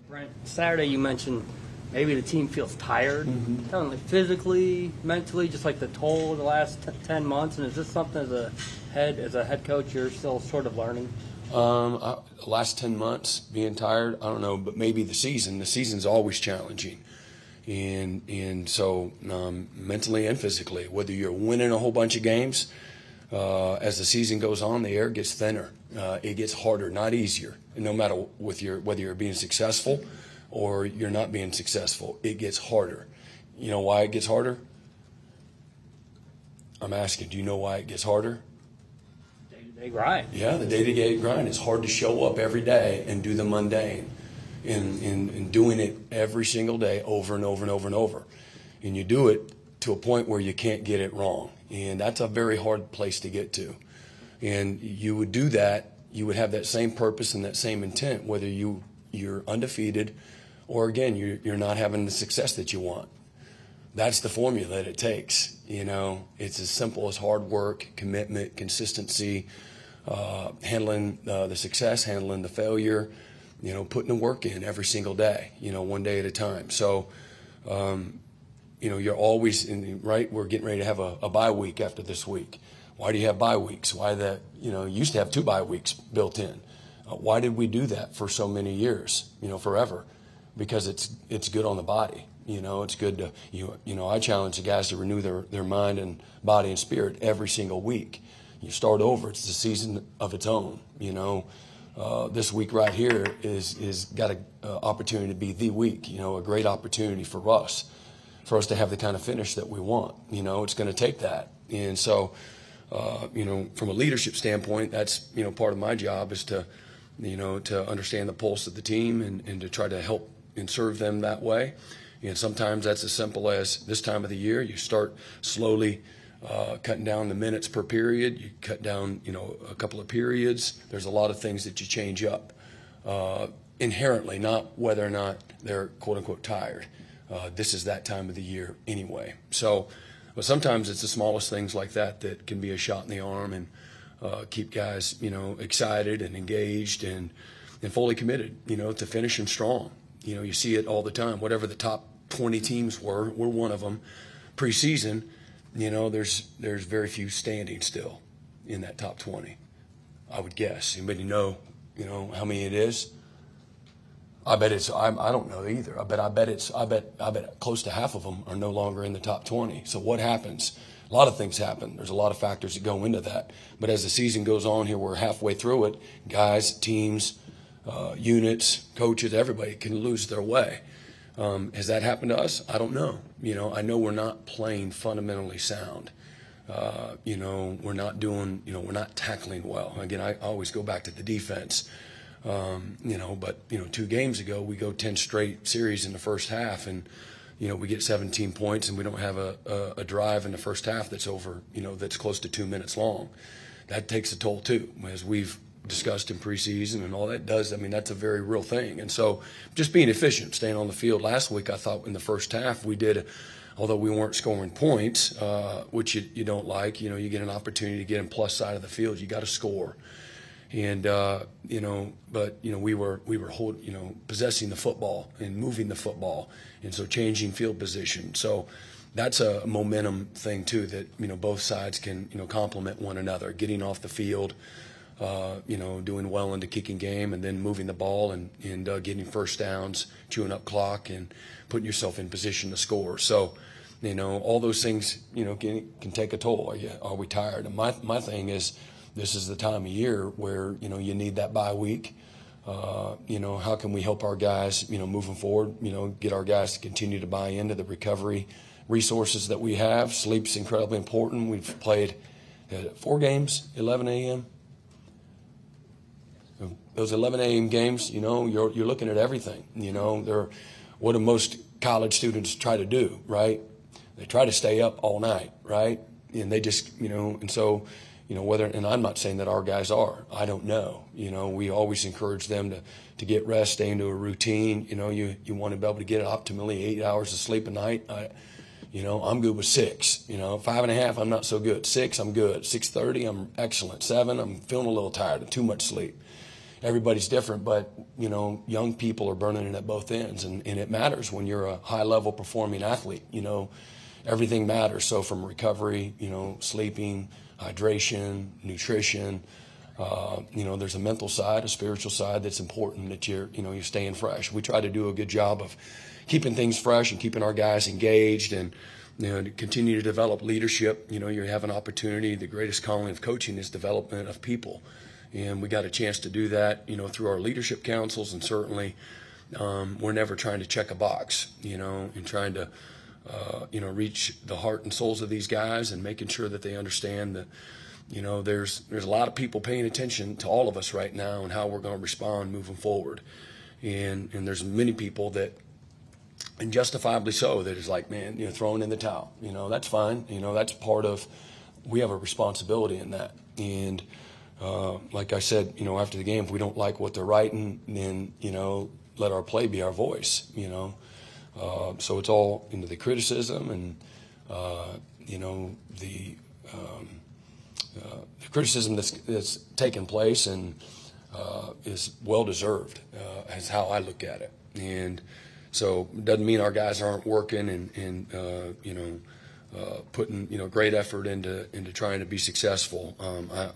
Brent, Saturday you mentioned maybe the team feels tired, kind of like physically, mentally, just like the toll of the last 10 months. And is this something as a head coach you're still sort of learning? Last 10 months being tired, I don't know, but maybe the season. The season's always challenging. And so mentally and physically, whether you're winning a whole bunch of games, as the season goes on, the air gets thinner. It gets harder, not easier. And no matter whether you're being successful or you're not being successful, it gets harder. You know why it gets harder? I'm asking, do you know why it gets harder? Day-to-day grind. Yeah, the day-to-day grind. It's hard to show up every day and do the mundane. In doing it every single day over and over and over and over. And you do it to a point where you can't get it wrong. And that's a very hard place to get to. And you would do that, you would have that same purpose and that same intent, whether you're undefeated or, again, you're not having the success that you want. That's the formula that it takes. You know, it's as simple as hard work, commitment, consistency, handling the success, handling the failure, you know, putting the work in every single day, you know, one day at a time. So, you know, you're always right. We're getting ready to have a bye week after this week. Why do you have bye weeks? Why that? You know, you used to have 2 bye weeks built in. Why did we do that for so many years? You know, forever, because it's good on the body. You know, it's good to you know. I challenge the guys to renew their mind and body and spirit every single week. You start over. It's the season of its own. You know. This week right here is got an opportunity to be the week, you know, a great opportunity for us to have the kind of finish that we want. You know, it's going to take that. And so, you know, from a leadership standpoint, that's, you know, part of my job is to, you know, to understand the pulse of the team and to try to help and serve them that way. And sometimes that's as simple as this time of the year, you start slowly cutting down the minutes per period. You cut down, you know, a couple of periods. There's a lot of things that you change up inherently, not whether or not they're quote unquote tired. This is that time of the year anyway. So, but sometimes it's the smallest things like that can be a shot in the arm and keep guys, you know, excited and engaged and fully committed, you know, to finishing strong. You know, you see it all the time. Whatever the top 20 teams we're one of them preseason. You know, there's very few standing still in that top 20, I would guess. Anybody know, you know, how many it is? I bet it's, I don't know either. I bet close to half of them are no longer in the top 20. So what happens? A lot of things happen. There's a lot of factors that go into that. But as the season goes on here, we're halfway through it. Guys, teams, units, coaches, everybody can lose their way. Has that happened to us? I don't know. You know, I know we're not playing fundamentally sound. You know, we're not doing, you know, we're not tackling well. Again, I always go back to the defense. You know, but, you know, 2 games ago, we go 10 straight series in the first half and, you know, we get 17 points and we don't have a drive in the first half that's over, you know, that's close to 2 minutes long. That takes a toll too, as we've discussed in preseason and all that does. I mean, that's a very real thing. And so just being efficient, staying on the field. Last week, I thought in the first half we did, although we weren't scoring points, which you don't like, you know, you get an opportunity to get in plus side of the field. You got to score. And, you know, but, you know, we were possessing the football and moving the football. And so changing field position. So that's a momentum thing too, that, you know, both sides can, you know, complement one another, getting off the field, you know, doing well in the kicking game and then moving the ball and getting first downs, chewing up clock and putting yourself in position to score. So, you know, all those things, you know, can take a toll. Are we tired? And my thing is, this is the time of year where, you know, you need that bye week. You know, how can we help our guys, you know, moving forward, you know, get our guys to continue to buy into the recovery resources that we have. Sleep's incredibly important. We've played 4 games, 11 a.m. Those 11 a.m. games, you know, you're looking at everything. You know, what do most college students try to do, right? They try to stay up all night, right? And they just, you know, and so, you know, and I'm not saying that our guys are. I don't know. You know, we always encourage them to get rest, stay into a routine. You know, you want to be able to get optimally 8 hours of sleep a night. You know, I'm good with 6. You know, 5.5, I'm not so good. 6, I'm good. 6:30, I'm excellent. 7, I'm feeling a little tired of too much sleep. everybody's different, but, you know, young people are burning it at both ends, and it matters when you're a high-level performing athlete. You know, everything matters. So from recovery, you know, sleeping, hydration, nutrition, you know, there's a mental side, a spiritual side that's important, that you're staying fresh. We try to do a good job of keeping things fresh and keeping our guys engaged, and, you know, to continue to develop leadership. You know, you have an opportunity. The greatest calling of coaching is development of people. And we got a chance to do that, you know, through our leadership councils, and certainly we're never trying to check a box, you know, and trying to, you know, reach the heart and souls of these guys, and making sure that they understand that, you know, there's a lot of people paying attention to all of us right now and how we're going to respond moving forward. And there's many people that, and justifiably so, that is like, man, you know, throwing in the towel. You know, that's fine. You know, that's part of, we have a responsibility in that. And like I said, you know, after the game, if we don't like what they're writing, then, you know, let our play be our voice, you know. So it's all into the criticism, and, you know, the criticism that's taken place, and is well-deserved, is how I look at it. And so it doesn't mean our guys aren't working and you know, putting, you know, great effort into trying to be successful.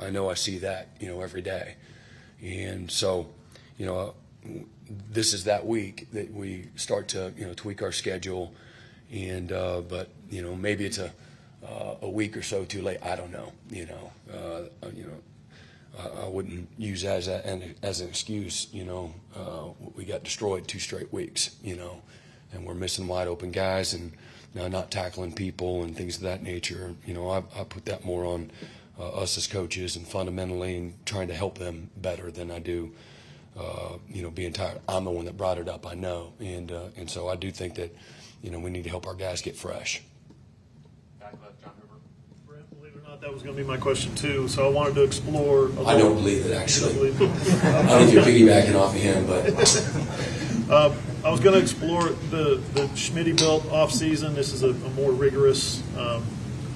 I know I see that, you know, every day. And so, you know, this is that week that we start to, you know, tweak our schedule, and but, you know, maybe it's a week or so too late. I don't know. You know, I wouldn't use that as an excuse. You know, we got destroyed 2 straight weeks. You know, and we're missing wide open guys, and not tackling people and things of that nature. You know, I put that more on us as coaches, and fundamentally, and trying to help them better than I do, you know, being tired. I'm the one that brought it up, I know, and so I do think that, you know, we need to help our guys get fresh. Brent, believe it or not, that was going to be my question too. So I wanted to explore. I don't believe it, actually. I don't know if you're piggybacking off of him, but. I was going to explore the Schmidt-built offseason. This is a more rigorous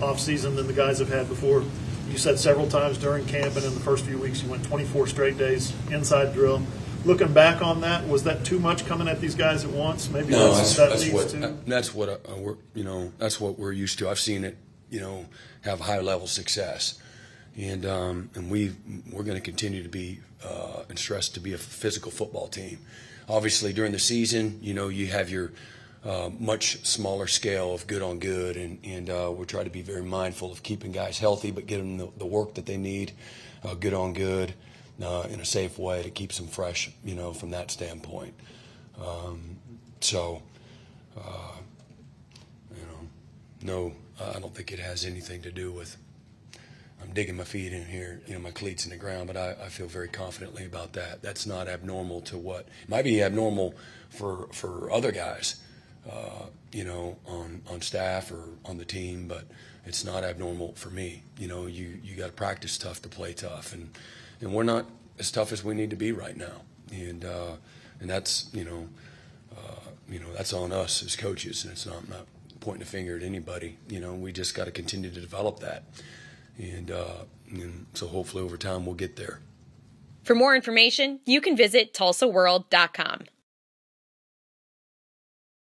offseason than the guys have had before. You said several times during camp and in the first few weeks you went 24 straight days inside drill. Looking back on that, was that too much coming at these guys at once? Maybe no, that's what we're used to. I've seen it, you know, have high level success, and we're going to continue to be and stress to be a physical football team. Obviously, during the season, you know, you have your much smaller scale of good on good, and we'll try to be very mindful of keeping guys healthy, but getting the work that they need, good on good, in a safe way to keep them fresh, you know, from that standpoint. So, you know, no, I don't think it has anything to do with, I'm digging my feet in here, you know, my cleats in the ground, but I feel very confidently about that. That's not abnormal to what, it might be abnormal for other guys, you know, on staff or on the team, but it's not abnormal for me. You know, you got to practice tough to play tough, and we're not as tough as we need to be right now, and that's, you know, that's on us as coaches, and it's not, I'm not pointing a finger at anybody. You know, we just got to continue to develop that. And so hopefully over time we'll get there. For more information, you can visit TulsaWorld.com.